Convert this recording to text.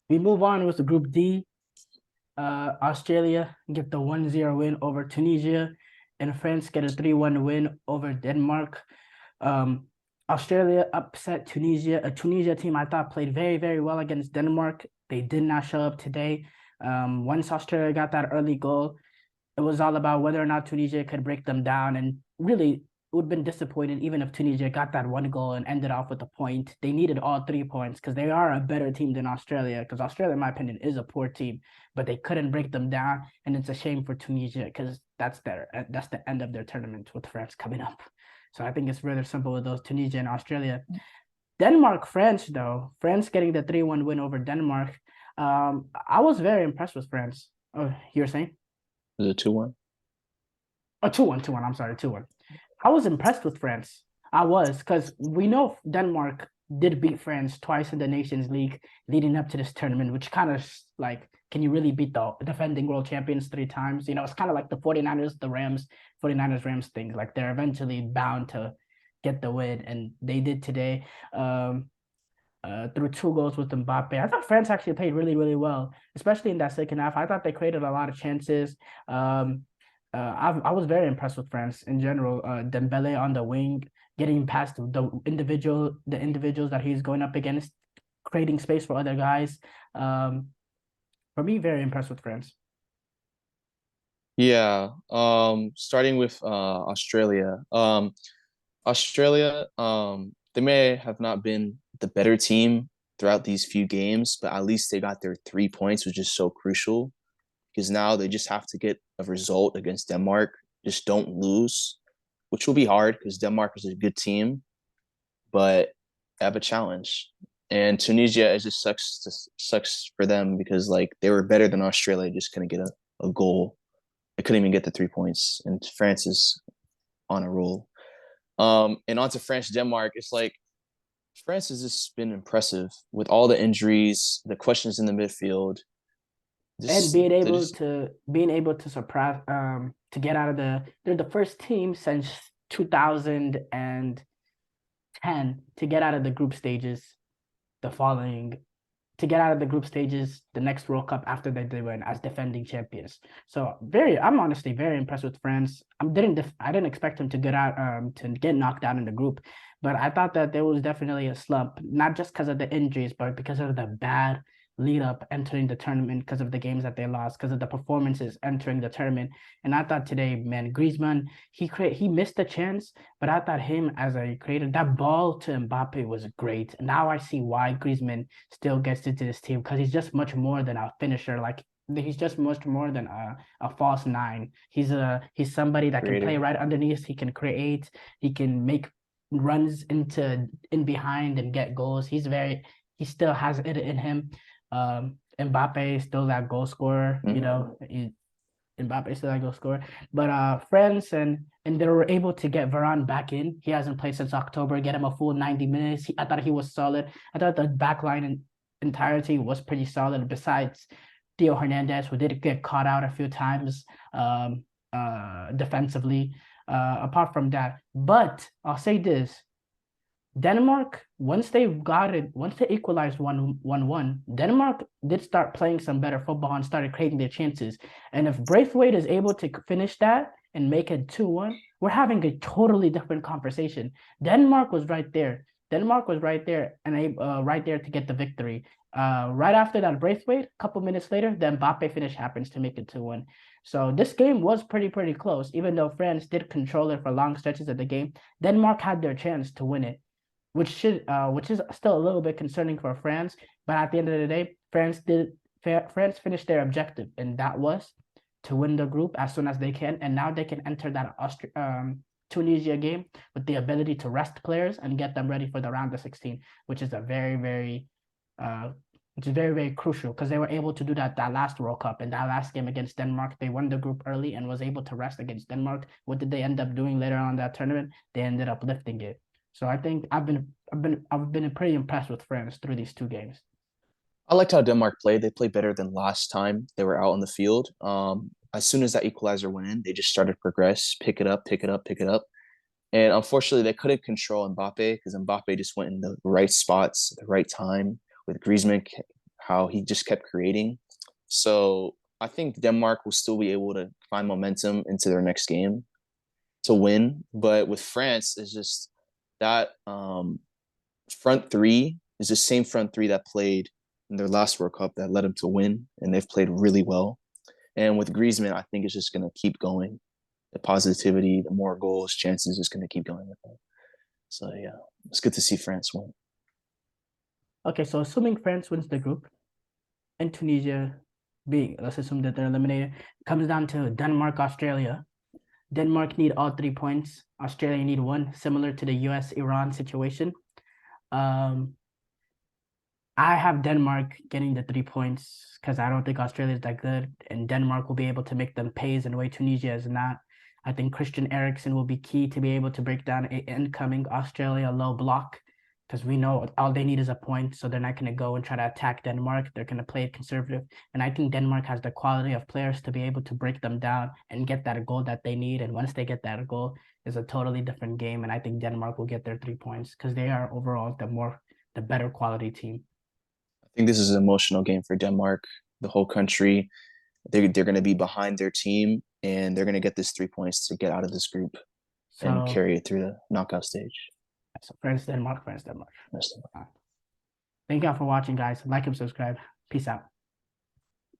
We move on with the Group D. Australia get the 1-0 win over Tunisia, and France get a 3-1 win over Denmark. Um, Australia upset Tunisia, a Tunisia team I thought played very, very well against Denmark. They did not show up today. Once Australia got that early goal, it was all about whether or not Tunisia could break them down. And really, it would have been disappointed even if Tunisia got that one goal and ended off with a point. They needed all 3 points because they are a better team than Australia. Because Australia, in my opinion, is a poor team, but they couldn't break them down. And it's a shame for Tunisia because that's the end of their tournament with France coming up. So I think it's rather simple with those Tunisia and Australia. Denmark, France, though. France getting the 3-1 win over Denmark. I was very impressed with France. Oh, you're saying? Is it 2-1? Oh, 2-1, 2-1. I'm sorry, 2-1. I was impressed with France. I was, because we know Denmark did beat France twice in the Nations League leading up to this tournament, which kind of like, can you really beat the defending world champions 3 times? It's kind of like the 49ers, the Rams, 49ers, Rams thing. Like, they're eventually bound to get the win, and they did today. Through 2 goals with Mbappe. I thought France actually played really, really well, especially in that second half. I thought they created a lot of chances. I was very impressed with France in general. Dembele on the wing, getting past the individuals that he's going up against, creating space for other guys. Um, for me, very impressed with France. Yeah. Starting with Australia. Australia, they may have not been the better team throughout these few games, but at least they got their 3 points, which is so crucial because now they just have to get a result against Denmark. Just don't lose, which will be hard because Denmark is a good team, but they have a challenge. And Tunisia, it just sucks for them because like they were better than Australia, just couldn't get a goal. They couldn't even get the 3 points, and France is on a roll. And on to France Denmark. It's like France has just been impressive with all the injuries, the questions in the midfield. And Just they just being able to surprise to get out of they're the first team since 2010 to get out of the group stages the following to get out of the group stages the next World Cup after they win as defending champions. So I'm honestly very impressed with France. I didn't expect them to get out to get knocked out in the group, but I thought that there was definitely a slump, not just because of the injuries, but because of the bad lead up entering the tournament, because of the games that they lost, because of the performances entering the tournament. And I thought today, man, Griezmann, he missed the chance, but I thought him as a creator, that ball to Mbappe was great. Now I see why Griezmann still gets into this team because he's just much more than a finisher. Like, he's just much more than a false nine. He's somebody that can play creator. right underneath. He can create. He can make runs in behind and get goals. He still has it in him. Mbappe is still that goal scorer. Mbappe is still that goal scorer. But France and they were able to get Varane back in. He hasn't played since October. Get him a full 90 minutes. I thought he was solid. I thought the back line in entirety was pretty solid. Besides Theo Hernandez, who did get caught out a few times defensively. Apart from that, but I'll say this: Denmark, once they equalized 1-1, Denmark did start playing some better football and started creating their chances. And if Braithwaite is able to finish that and make it 2-1, we're having a totally different conversation. Denmark was right there. Denmark was right there and right there to get the victory. Right after that Braithwaite, a couple minutes later, the Mbappe finish happens to make it 2-1. So this game was pretty close, even though France did control it for long stretches of the game. Denmark had their chance to win it, which is still a little bit concerning for France. But at the end of the day, France finished their objective, and that was to win the group as soon as they can, and now they can enter that Tunisia game with the ability to rest players and get them ready for the round of 16, which is a uh, very crucial because they were able to do that last World Cup and that last game against Denmark. They won the group early and was able to rest against Denmark. What did they end up doing later on that tournament? They ended up lifting it. So I think I've been pretty impressed with France through these 2 games. I liked how Denmark played. They played better than last time they were out on the field. As soon as that equalizer went in, they just started to progress, pick it up, pick it up, pick it up. And unfortunately, they couldn't control Mbappe because Mbappe just went in the right spots at the right time with Griezmann how he just kept creating. So I think Denmark will still be able to find momentum into their next game to win. But with France, it's just that front three is the same front three that played in their last World Cup that led them to win, and they've played really well. And with Griezmann, I think it's just going to keep going. The positivity, the more goals, chances is going to keep going with them. So yeah, it's good to see France win. Okay, so assuming France wins the group and Tunisia let's assume that they're eliminated, it comes down to Denmark, Australia. Denmark need all 3 points. Australia need one, similar to the US-Iran situation. I have Denmark getting the 3 points because I don't think Australia is that good, and Denmark will be able to make them pays in the way Tunisia is not. I think Christian Eriksen will be key to be able to break down an incoming Australia low block because we know all they need is a point, so they're not going to go and try to attack Denmark. They're going to play it conservative, and I think Denmark has the quality of players to be able to break them down and get that goal that they need. And once they get that goal, it's a totally different game, and I think Denmark will get their 3 points because they are overall the better quality team. I think this is an emotional game for Denmark. The whole country, they're going to be behind their team, and they're going to get this 3 points to get out of this group and So, carry it through the knockout stage. so France, Denmark, France, Denmark. That's Thank y'all for watching, guys. Like and subscribe. Peace out.